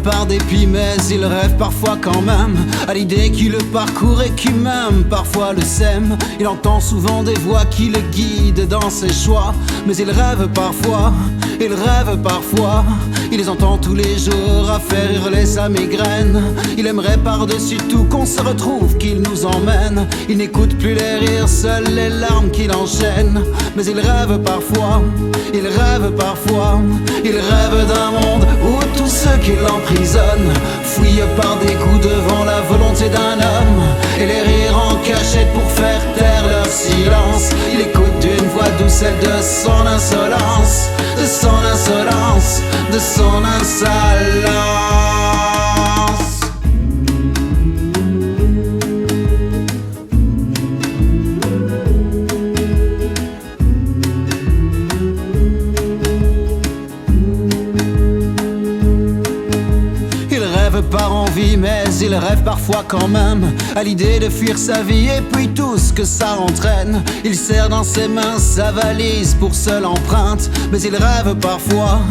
par dépit, mais il rêve parfois quand même à l'idée qu'il le parcourt et qui même parfois le sème. Il entend souvent des voix qui le guident dans ses choix, mais il rêve parfois, il rêve parfois. Il les entend tous les jours à faire hurler sa migraine. Il aimerait par-dessus tout qu'on se retrouve, qu'il nous emmène. Il n'écoute plus les rires, seules les larmes qui l'enchaînent. Mais il rêve parfois, il rêve parfois. Il rêve d'un monde où tous ceux qui l'emprisonnent fouillent par dégoût devant la volonté d'un homme, et les rires en cachette pour faire taire leur silence. Il écoute d'une voix douce celle de son insolence, de son insolence, de son insolence. Par envie, mais il rêve parfois quand même à l'idée de fuir sa vie et puis tout ce que ça entraîne. Il serre dans ses mains sa valise pour seule empreinte, mais il rêve parfois,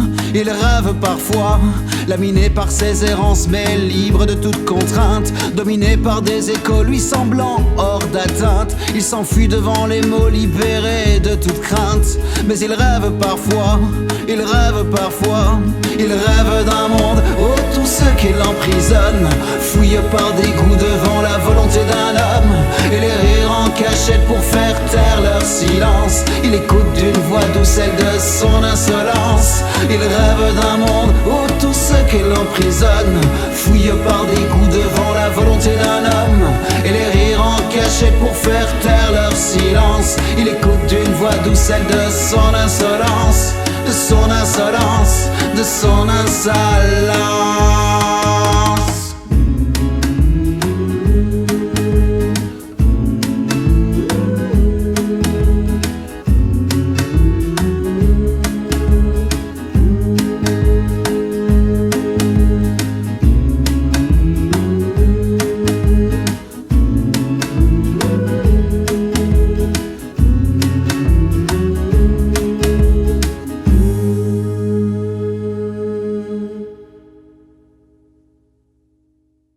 laminé par ses errances mais libre de toute contrainte, dominé par des échos lui semblant hors d'atteinte. Il s'enfuit devant les mots, libéré de toute crainte, mais il rêve parfois, il rêve parfois. Il rêve d'un monde où tous ceux qui l'emprisonnent fouillent par dégoût devant la volonté d'un homme, et les rires en cachette pour faire taire leur silence. Il écoute d'une voix douce celle de son insolence. Il rêve d'un monde où tous ceux qui l'emprisonnent fouillent par dégoût devant la volonté d'un homme, et les rires en cachette pour faire taire leur silence. Il écoute d'une voix douce celle de son insolence, de son insolence, de son insolence.